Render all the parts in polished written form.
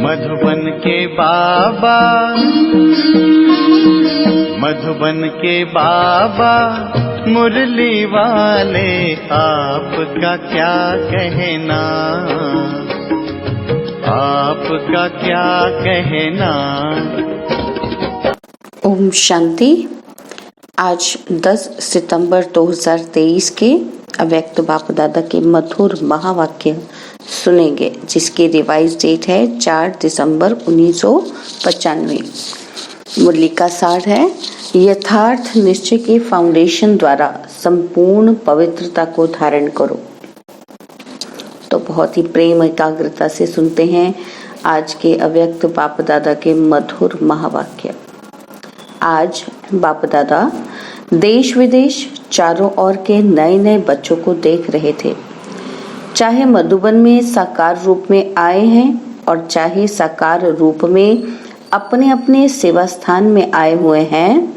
मधुबन के बाबा, मधुबन के बाबा मुरली वाले, आपका क्या कहना, आपका क्या कहना। ओम शांति। आज 10 सितंबर 2023 के अव्यक्त बाप दादा के मधुर महावाक्य सुनेंगे, जिसकी रिवाइज डेट है 4 दिसंबर 1995। मुरली का सार है, यथार्थ निश्चय के फाउंडेशन द्वारा संपूर्ण पवित्रता को धारण करो। तो बहुत ही प्रेम एकाग्रता से सुनते हैं आज के अव्यक्त बाप दादा के मधुर महावाक्य। आज बाप दादा देश विदेश चारों ओर के नए नए बच्चों को देख रहे थे। चाहे मधुबन में साकार रूप में आए हैं और चाहे साकार रूप में अपने अपने सेवा स्थान में आए हुए हैं,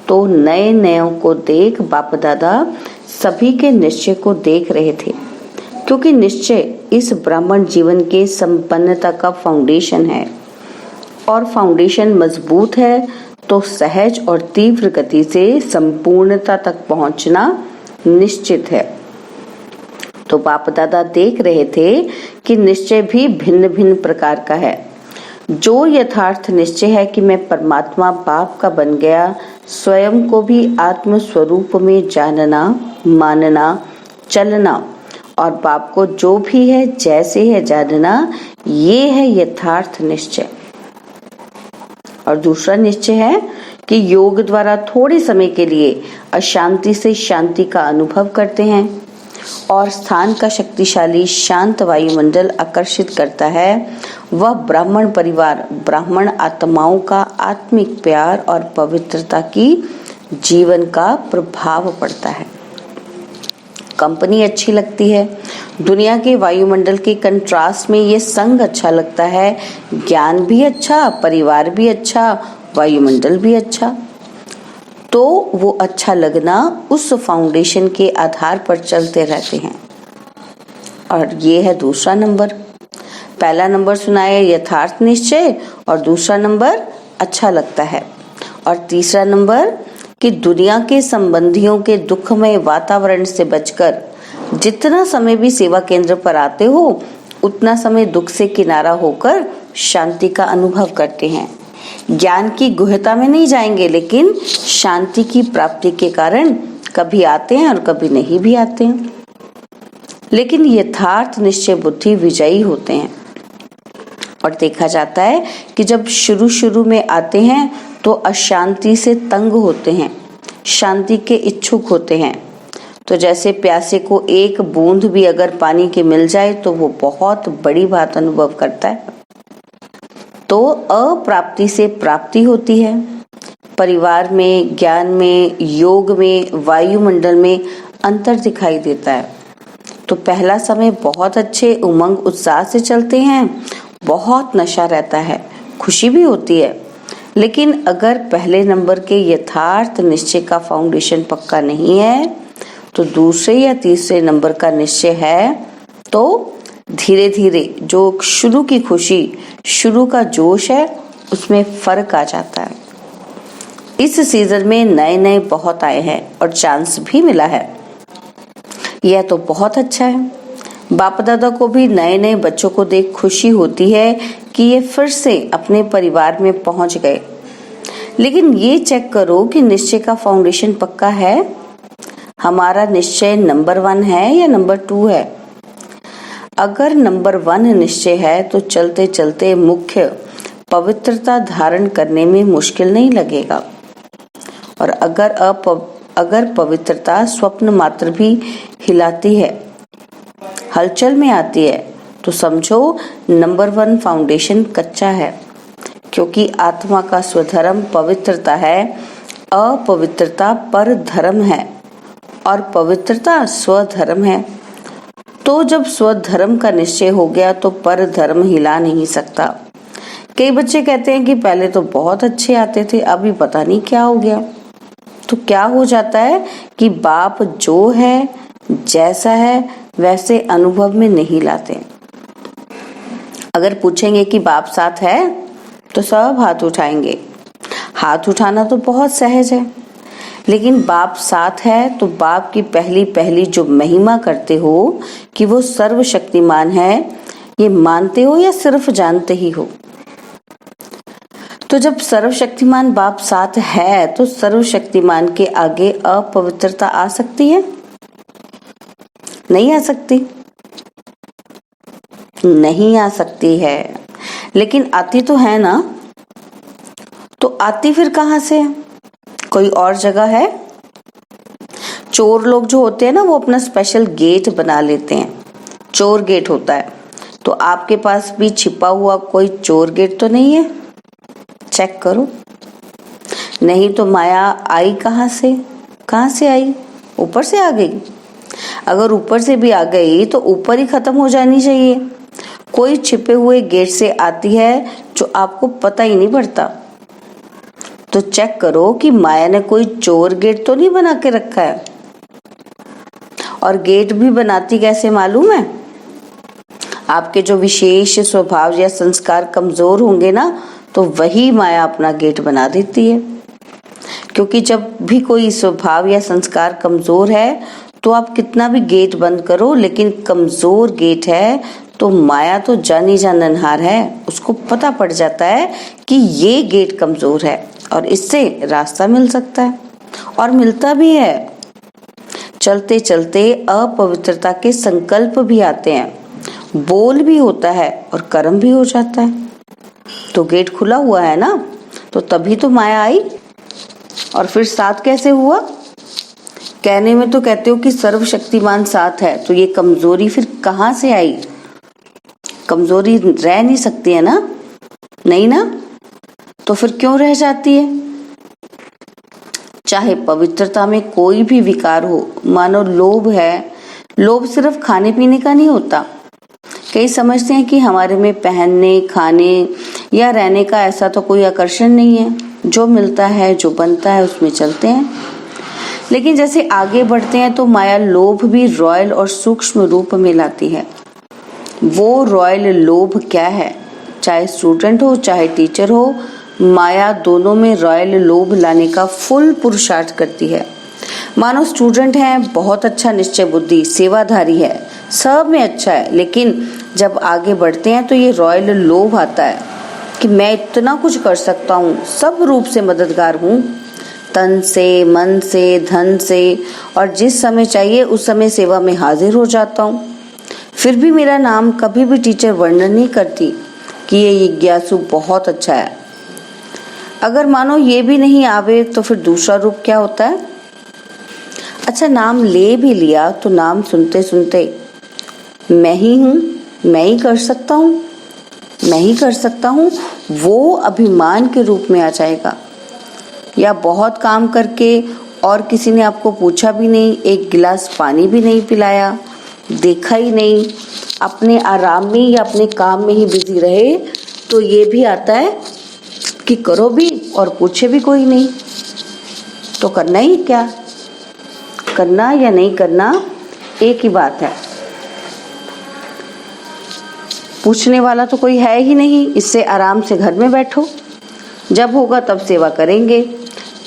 तो नए नयों को देख बाप दादा सभी के निश्चय को देख रहे थे, क्योंकि निश्चय इस ब्राह्मण जीवन के संपन्नता का फाउंडेशन है और फाउंडेशन मजबूत है तो सहज और तीव्र गति से संपूर्णता तक पहुंचना निश्चित है। तो बाप दादा देख रहे थे कि निश्चय भी भिन्न भिन्न प्रकार का है। जो यथार्थ निश्चय है कि मैं परमात्मा बाप का बन गया, स्वयं को भी आत्म स्वरूप में जानना, मानना, चलना और बाप को जो भी है जैसे है जानना, ये है यथार्थ निश्चय। और दूसरा निश्चय है कि योग द्वारा थोड़े समय के लिए अशांति से शांति का अनुभव करते हैं और स्थान का शक्तिशाली शांत वायुमंडल आकर्षित करता है। वह ब्राह्मण परिवार, ब्राह्मण आत्माओं का आत्मिक प्यार और पवित्रता की जीवन का प्रभाव पड़ता है। कंपनी अच्छी लगती है, दुनिया के वायुमंडल के कंट्रास्ट में ये संग अच्छा लगता है। ज्ञान भी अच्छा, परिवार भी अच्छा, वायुमंडल भी अच्छा। तो वो अच्छा लगना उस फाउंडेशन के आधार पर चलते रहते हैं। और ये है दूसरा नंबर। पहला नंबर सुनाया यथार्थ निश्चय और दूसरा नंबर अच्छा लगता है। और तीसरा नंबर कि दुनिया के संबंधियों के दुखमय वातावरण से बचकर जितना समय भी सेवा केंद्र पर आते हो, उतना समय दुख से किनारा होकर शांति का अनुभव करते हैं। ज्ञान की गुहता में नहीं जाएंगे, लेकिन शांति की प्राप्ति के कारण कभी आते हैं और कभी नहीं भी आते हैं। लेकिन यथार्थ निश्चय बुद्धि विजयी होते हैं। और देखा जाता है कि जब शुरू में आते हैं तो अशांति से तंग होते हैं, शांति के इच्छुक होते हैं। तो जैसे प्यासे को एक बूंद भी अगर पानी की मिल जाए तो वो बहुत बड़ी बात अनुभव करता है। तो अप्राप्ति से प्राप्ति होती है। परिवार में, ज्ञान में, योग में, वायुमंडल में अंतर दिखाई देता है। तो पहला समय बहुत अच्छे उमंग उत्साह से चलते हैं, बहुत नशा रहता है, खुशी भी होती है। लेकिन अगर पहले नंबर के यथार्थ निश्चय का फाउंडेशन पक्का नहीं है, तो दूसरे या तीसरे नंबर का निश्चय है, तो धीरे धीरे जो शुरू की खुशी, शुरू का जोश है, उसमें फर्क आ जाता है। इस सीजन में नए नए बहुत आए हैं और चांस भी मिला है। यह तो बहुत अच्छा है। बाप दादा को भी नए नए बच्चों को देख खुशी होती है कि ये फिर से अपने परिवार में पहुंच गए। लेकिन ये चेक करो कि निश्चय का फाउंडेशन पक्का है। हमारा निश्चय नंबर 1 है या नंबर 2 है? अगर नंबर 1 निश्चय है तो चलते चलते मुख्य पवित्रता धारण करने में मुश्किल नहीं लगेगा। और अगर पवित्रता स्वप्न मात्र भी हिलाती है, हलचल में आती है, तो समझो नंबर 1 फाउंडेशन कच्चा है। क्योंकि आत्मा का स्वधर्म पवित्रता है, अपवित्रता पर धर्म है और पवित्रता स्वधर्म है। तो जब स्वधर्म का निश्चय हो गया तो पर धर्म हिला नहीं सकता। कई बच्चे कहते हैं कि पहले तो बहुत अच्छे आते थे, अभी पता नहीं क्या हो गया। तो क्या हो जाता है कि बाप जो है, जैसा है, वैसे अनुभव में नहीं लाते। अगर पूछेंगे कि बाप साथ है तो सब हाथ उठाएंगे। हाथ उठाना तो बहुत सहज है, लेकिन बाप साथ है तो बाप की पहली पहली जो महिमा करते हो कि वो सर्वशक्तिमान है, ये मानते हो या सिर्फ जानते ही हो? तो जब सर्वशक्तिमान बाप साथ है तो सर्वशक्तिमान के आगे अपवित्रता आ सकती है? नहीं आ सकती, नहीं आ सकती है। लेकिन आती तो है ना। तो आती फिर कहां से है? कोई और जगह है? चोर लोग जो होते हैं ना, वो अपना स्पेशल गेट बना लेते हैं, चोर गेट होता है। तो आपके पास भी छिपा हुआ कोई चोर गेट तो नहीं है? चेक करो। नहीं तो माया आई कहां से? कहां से आई? ऊपर से आ गई। अगर ऊपर से भी आ गई तो ऊपर ही खत्म हो जानी चाहिए। कोई छिपे हुए गेट से आती है जो आपको पता ही नहीं पड़ता। तो चेक करो कि माया ने कोई चोर गेट तो नहीं बना के रखा है। और गेट भी बनाती कैसे मालूम है? आपके जो विशेष स्वभाव या संस्कार कमजोर होंगे ना, तो वही माया अपना गेट बना देती है। क्योंकि जब भी कोई स्वभाव या संस्कार कमजोर है तो आप कितना भी गेट बंद करो, लेकिन कमजोर गेट है तो माया तो जानी जाननहार है, उसको पता पड़ जाता है कि ये गेट कमजोर है और इससे रास्ता मिल सकता है, और मिलता भी है। चलते चलते अपवित्रता के संकल्प भी आते हैं, बोल भी होता है और कर्म भी हो जाता है। तो गेट खुला हुआ है ना, तो तभी तो माया आई। और फिर साथ कैसे हुआ? कहने में तो कहते हो कि सर्वशक्तिमान साथ है, तो ये कमजोरी फिर कहां से आई? कमजोरी रह नहीं सकती है ना, नहीं ना, तो फिर क्यों रह जाती है? चाहे पवित्रता में कोई भी विकार हो, मानो लोभ है, लोभ सिर्फ खाने पीने का नहीं होता। कई समझते हैं कि हमारे में पहनने, खाने या रहने का ऐसा तो कोई आकर्षण नहीं है, जो मिलता है, जो बनता है, उसमें चलते हैं। लेकिन जैसे आगे बढ़ते हैं तो माया लोभ भी रॉयल और सूक्ष्म रूप में लाती है। वो रॉयल लोभ क्या है? चाहे स्टूडेंट हो चाहे टीचर हो, माया दोनों में रॉयल लोभ लाने का फुल पुरुषार्थ करती है। मानो स्टूडेंट है, बहुत अच्छा निश्चय बुद्धि, सेवाधारी है, सब में अच्छा है, लेकिन जब आगे बढ़ते हैं तो ये रॉयल लोभ आता है कि मैं इतना कुछ कर सकता हूँ, सब रूप से मददगार हूँ, तन से, मन से, धन से, और जिस समय चाहिए उस समय सेवा में हाजिर हो जाता हूँ। फिर भी मेरा नाम कभी भी टीचर वर्णन नहीं करती कि ये जिज्ञासु बहुत अच्छा है। अगर मानो ये भी नहीं आवे तो फिर दूसरा रूप क्या होता है? अच्छा, नाम ले भी लिया तो नाम सुनते सुनते मैं ही हूँ, मैं ही कर सकता हूँ, मैं ही कर सकता हूँ, वो अभिमान के रूप में आ जाएगा। या बहुत काम करके और किसी ने आपको पूछा भी नहीं, एक गिलास पानी भी नहीं पिलाया, देखा ही नहीं, अपने आराम में या अपने काम में ही बिजी रहे, तो ये भी आता है कि करो भी और पूछे भी कोई नहीं। तो करना ही क्या? करना या नहीं करना एक ही बात है। पूछने वाला तो कोई है ही नहीं, इससे आराम से घर में बैठो, जब होगा तब सेवा करेंगे।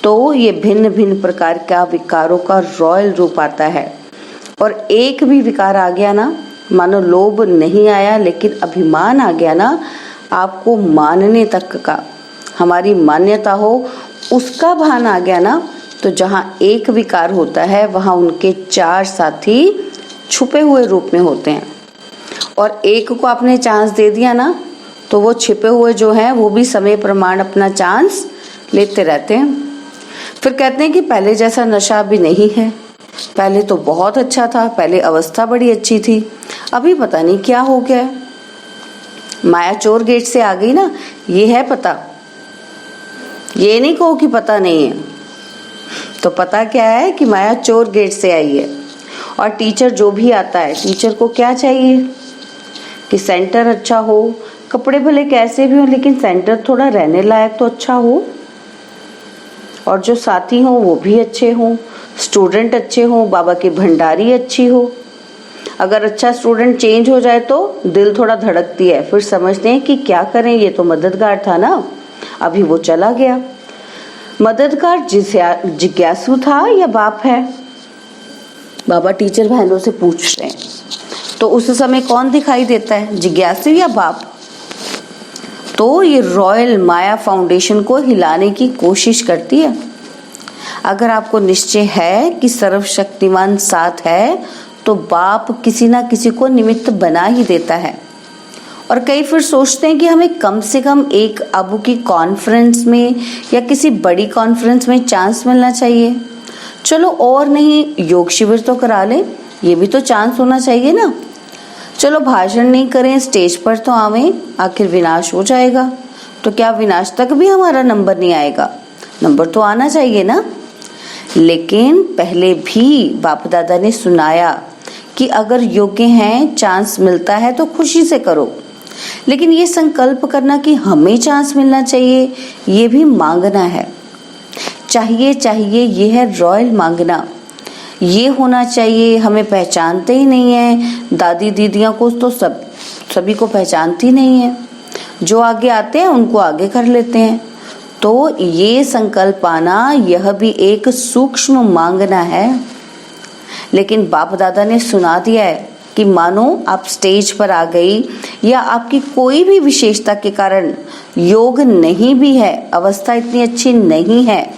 तो ये भिन्न भिन्न प्रकार का विकारों का रॉयल रूप आता है। और एक भी विकार आ गया ना, मानो लोभ नहीं आया लेकिन अभिमान आ गया ना, आपको मानने तक का, हमारी मान्यता हो उसका भान आ गया ना, तो जहाँ एक विकार होता है वहाँ उनके चार साथी छुपे हुए रूप में होते हैं। और एक को आपने चांस दे दिया ना, तो वो छिपे हुए जो हैं वो भी समय प्रमाण अपना चांस लेते रहते हैं। फिर कहते हैं कि पहले जैसा नशा अभी नहीं है, पहले तो बहुत अच्छा था, पहले अवस्था बड़ी अच्छी थी, अभी पता नहीं क्या हो गया। माया चोर गेट से आ गई ना, ये है पता। ये नहीं कहो कि पता नहीं है, तो पता क्या है कि माया चोर गेट से आई है। और टीचर जो भी आता है, टीचर को क्या चाहिए कि सेंटर अच्छा हो, कपड़े भले कैसे भी हो लेकिन सेंटर थोड़ा रहने लायक तो अच्छा हो, और जो साथी हो वो भी अच्छे हों, स्टूडेंट अच्छे हों, बाबा की भंडारी अच्छी हो। अगर अच्छा स्टूडेंट चेंज हो जाए तो दिल थोड़ा धड़कती है, फिर समझते हैं कि क्या करें, ये तो मददगार था ना, अभी वो चला गया। मददगार जिज्ञासु था या बाप है? बाबा टीचर बहनों से पूछ रहे हैं, तो उस समय कौन दिखाई देता है, जिज्ञासु या बाप? तो ये रॉयल माया फाउंडेशन को हिलाने की कोशिश करती है। अगर आपको निश्चय है कि सर्वशक्तिमान साथ है तो बाप किसी ना किसी को निमित्त बना ही देता है। और कई फिर सोचते हैं कि हमें कम से कम एक अबू की कॉन्फ्रेंस में या किसी बड़ी कॉन्फ्रेंस में चांस मिलना चाहिए। चलो और नहीं योग शिविर तो करा लें, ये भी तो चांस होना चाहिए ना। चलो भाषण नहीं करें, स्टेज पर तो आवें, आखिर विनाश हो जाएगा तो क्या विनाश तक भी हमारा नंबर नहीं आएगा? नंबर तो आना चाहिए ना। लेकिन पहले भी बाप दादा ने सुनाया कि अगर योग्य हैं, चांस मिलता है तो खुशी से करो, लेकिन ये संकल्प करना कि हमें चांस मिलना चाहिए, ये भी मांगना है। चाहिए चाहिए ये है रॉयल मांगना। ये होना चाहिए, हमें पहचानते ही नहीं है, दादी दीदियां को तो सभी को पहचानती नहीं है, जो आगे आते हैं उनको आगे कर लेते हैं। तो ये संकल्प आना, यह भी एक सूक्ष्म मांगना है। लेकिन बाप दादा ने सुना दिया है कि मानो आप स्टेज पर आ गई या आपकी कोई भी विशेषता के कारण योग नहीं भी है, अवस्था इतनी अच्छी नहीं है,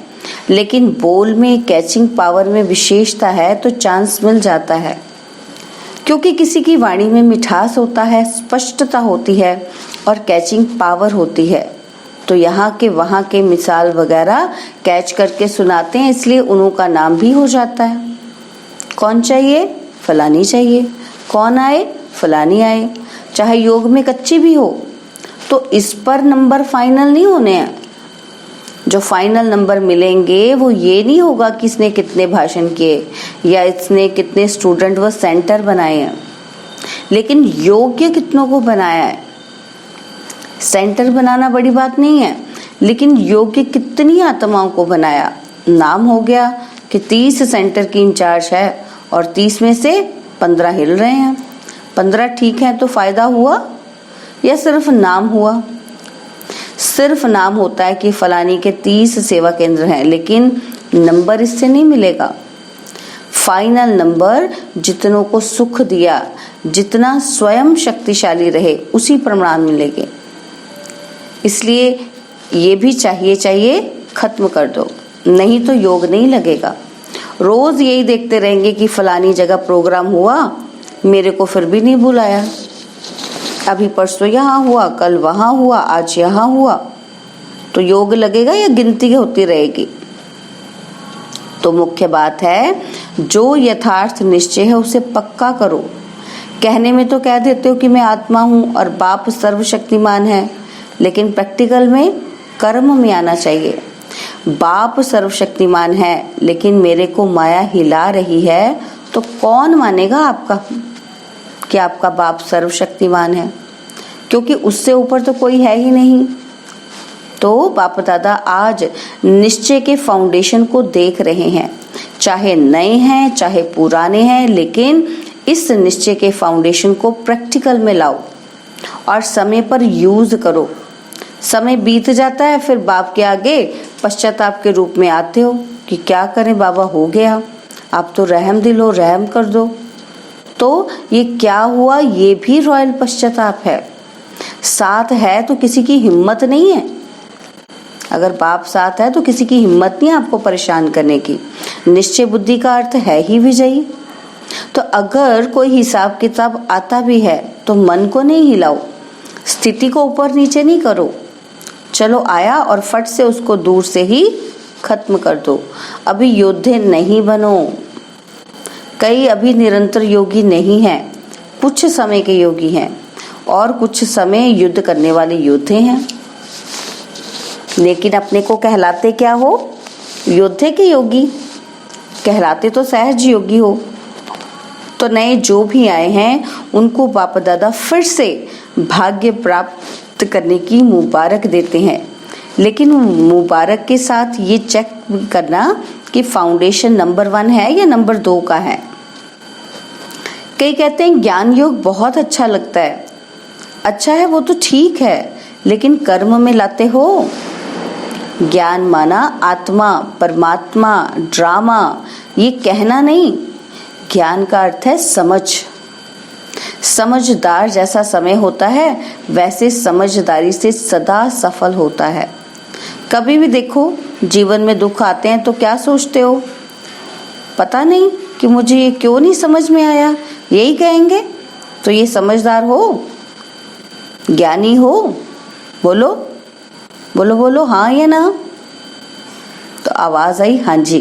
लेकिन बोल में, कैचिंग पावर में विशेषता है तो चांस मिल जाता है। क्योंकि किसी की वाणी में मिठास होता है, स्पष्टता होती है और कैचिंग पावर होती है, तो यहाँ के वहाँ के मिसाल वगैरह कैच करके सुनाते हैं, इसलिए उन्हों का नाम भी हो जाता है। कौन चाहिए? फलानी चाहिए। कौन आए? फलानी आए। चाहे योग में कच्ची भी हो, तो इस पर नंबर फाइनल नहीं होने हैं। जो फाइनल नंबर मिलेंगे वो ये नहीं होगा कि इसने कितने भाषण किए या इसने कितने स्टूडेंट व सेंटर बनाए हैं, लेकिन योग्य कितनों को बनाया है। सेंटर बनाना बड़ी बात नहीं है, लेकिन योग्य कितनी आत्माओं को बनाया। नाम हो गया कि 30 सेंटर की इंचार्ज है और 30 में से 15 हिल रहे हैं। 15 ठीक है तो फायदा हुआ या सिर्फ नाम हुआ? सिर्फ नाम होता है कि फलानी के 30 सेवा केंद्र हैं, लेकिन नंबर इससे नहीं मिलेगा। फाइनल नंबर जितनों को सुख दिया, जितना स्वयं शक्तिशाली रहे, उसी प्रमाण मिलेंगे। इसलिए ये भी चाहिए खत्म कर दो, नहीं तो योग नहीं लगेगा। रोज यही देखते रहेंगे कि फलानी जगह प्रोग्राम हुआ, मेरे को फिर भी नहीं बुलाया, अभी परसों यहाँ हुआ, कल वहां हुआ, आज यहाँ हुआ, तो योग लगेगा या गिनती होती रहेगी? तो मुख्य बात है, जो यथार्थ निश्चय है उसे पक्का करो। कहने में तो कह देते हो कि मैं आत्मा हूँ और बाप सर्वशक्तिमान है, लेकिन प्रैक्टिकल में, कर्म में आना चाहिए। बाप सर्वशक्तिमान है, लेकिन मेरे को माया हिला रही है, तो कौन मानेगा आपका कि आपका बाप सर्वशक्तिमान है? क्योंकि उससे ऊपर तो कोई है ही नहीं। तो बाप दादा आज निश्चय के फाउंडेशन को देख रहे हैं, चाहे नए हैं चाहे पुराने हैं, लेकिन इस निश्चय के फाउंडेशन को प्रैक्टिकल में लाओ और समय पर यूज करो। समय बीत जाता है, फिर बाप के आगे पश्चाताप के रूप में आते हो कि क्या करें बाबा, हो गया, आप तो रहम दिल हो, रहम कर दो। तो ये क्या हुआ, ये भी रॉयल पश्चाताप है। साथ है तो किसी की हिम्मत नहीं है। अगर बाप साथ है तो किसी की हिम्मत नहीं आपको परेशान करने की। निश्चय बुद्धि का अर्थ है ही विजयी। तो अगर कोई हिसाब किताब आता भी है तो मन को नहीं हिलाओ, स्थिति को ऊपर नीचे नहीं करो। चलो आया और फट से उसको दूर से ही खत्म कर दो। अभी योद्धे नहीं बनो। कई अभी निरंतर योगी नहीं हैं, कुछ समय के योगी हैं और कुछ समय युद्ध करने वाले योद्धे हैं। लेकिन अपने को कहलाते क्या हो? योद्धे के योगी। कहलाते तो सहज योगी हो। तो नए जो भी आए हैं उनको बाप दादा फिर से भाग्य प्राप्त करने की मुबारक देते हैं, लेकिन मुबारक के साथ ये चेक करना कि फाउंडेशन नंबर 1 है या नंबर 2 का है। कई कहते हैं ज्ञान योग बहुत अच्छा लगता है। अच्छा है वो तो ठीक है, लेकिन कर्म में लाते हो। ज्ञान माना आत्मा, परमात्मा, ड्रामा, ये कहना नहीं। ज्ञान का अर्थ है समझ। समझदार जैसा समय होता है वैसे समझदारी से सदा सफल होता है। कभी भी देखो जीवन में दुख आते हैं तो क्या सोचते हो? पता नहीं कि मुझे ये क्यों नहीं समझ में आया, यही कहेंगे। तो ये समझदार हो, ज्ञानी हो? बोलो बोलो बोलो, हाँ या ना? तो आवाज आई हाँ जी।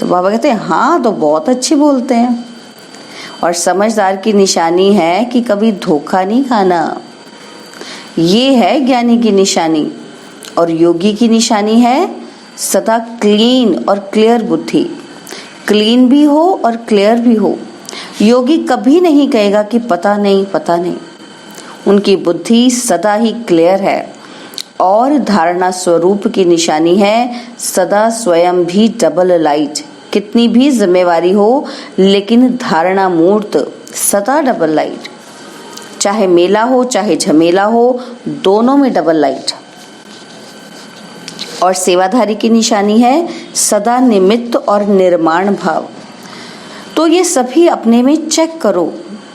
तो बाबा कहते हैं हाँ तो बहुत अच्छी बोलते हैं। और समझदार की निशानी है कि कभी धोखा नहीं खाना, ये है ज्ञानी की निशानी। और योगी की निशानी है सदा क्लीन और क्लियर बुद्धि। क्लीन भी हो और क्लियर भी हो। योगी कभी नहीं कहेगा कि पता नहीं पता नहीं। उनकी बुद्धि सदा ही क्लियर है। और धारणा स्वरूप की निशानी है सदा स्वयं भी डबल लाइट। कितनी भी जिम्मेवारी हो लेकिन धारणा मूर्त सदा डबल लाइट। चाहे मेला हो चाहे झमेला हो, दोनों में डबल लाइट। और सेवाधारी की निशानी है सदा निमित्त और निर्माण भाव। तो ये सभी अपने में चेक करो।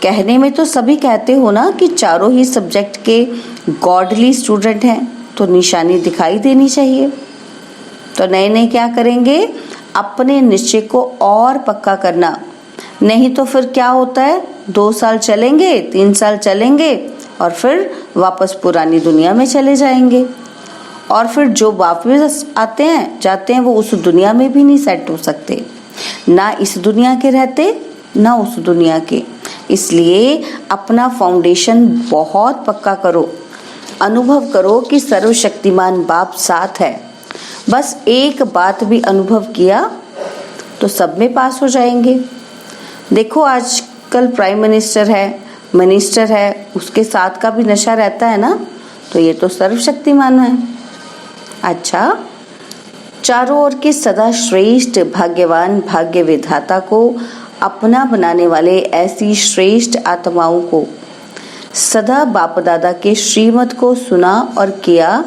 कहने में तो सभी कहते हो ना कि चारों ही सब्जेक्ट के गॉडली स्टूडेंट हैं, तो निशानी दिखाई देनी चाहिए। तो नए नए क्या करेंगे? अपने निश्चय को और पक्का करना। नहीं तो फिर क्या होता है, 2 साल चलेंगे, 3 साल चलेंगे और फिर वापस पुरानी दुनिया में चले जाएंगे। और फिर जो वापस आते हैं जाते हैं वो उस दुनिया में भी नहीं सेट हो सकते, ना इस दुनिया के रहते ना उस दुनिया के। इसलिए अपना फाउंडेशन बहुत पक्का करो। अनुभव करो कि सर्वशक्तिमान बाप साथ है। बस एक बात भी अनुभव किया तो सब में पास हो जाएंगे। देखो आजकल प्राइम मिनिस्टर है, मिनिस्टर है, उसके साथ का भी नशा रहता है ना, तो ये तो सर्वशक्तिमान है। अच्छा, चारों ओर के सदा श्रेष्ठ भाग्यवान भाग्य विधाता को अपना बनाने वाले ऐसी श्रेष्ठ आत्माओं को सदा बाप दादा के श्रीमत को सुना और किया,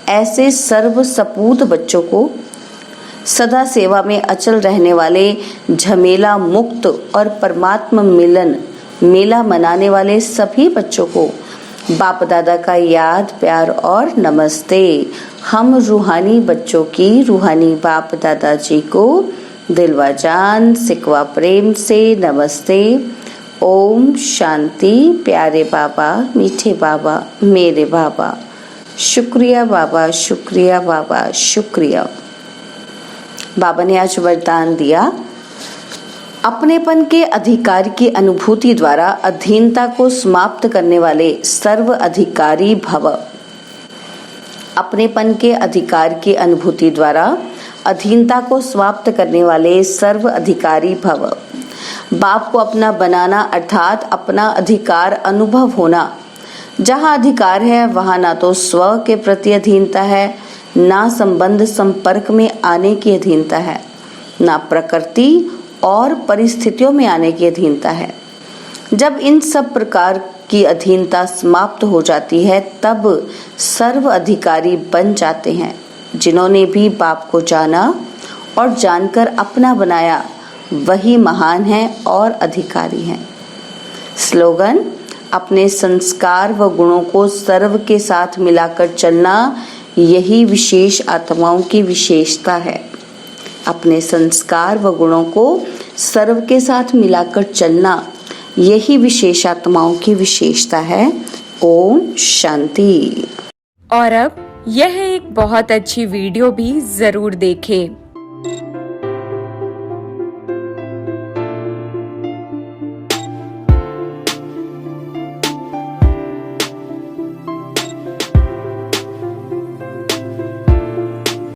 ऐसे सर्व सपूत बच्चों को सदा सेवा में अचल रहने वाले झमेला मुक्त और परमात्मा मिलन मेला मनाने वाले सभी बच्चों को बाप दादा का याद प्यार और नमस्ते। हम रूहानी बच्चों की रूहानी बाप दादा जी को दिलवा जान सिकवा प्रेम से नमस्ते। ओम शांति। प्यारे बाबा, मीठे बाबा, मेरे बाबा, शुक्रिया बाबा, शुक्रिया बाबा, शुक्रिया। बाबा ने आज वरदान दिया, अपनेपन के अधिकार की अनुभूति द्वारा अधीनता को समाप्त करने वाले सर्व अधिकारी भव। अपनेपन के अधिकार की अनुभूति द्वारा अधीनता को समाप्त करने वाले सर्व अधिकारी भव। बाप को अपना बनाना अर्थात अपना अधिकार अनुभव होना। जहाँ अधिकार है वहाँ ना तो स्व के प्रति अधीनता है, ना संबंध संपर्क में आने की अधीनता है, ना प्रकृति और परिस्थितियों में आने की अधीनता है। जब इन सब प्रकार की अधीनता समाप्त हो जाती है तब सर्व अधिकारी बन जाते हैं। जिन्होंने भी बाप को जाना और जानकर अपना बनाया वही महान है और अधिकारी हैं। स्लोगन, अपने संस्कार व गुणों को सर्व के साथ मिलाकर चलना यही विशेष आत्माओं की विशेषता है। अपने संस्कार व गुणों को सर्व के साथ मिलाकर चलना यही विशेष आत्माओं की विशेषता है। ओम शांति। और अब यह एक बहुत अच्छी वीडियो भी जरूर देखें।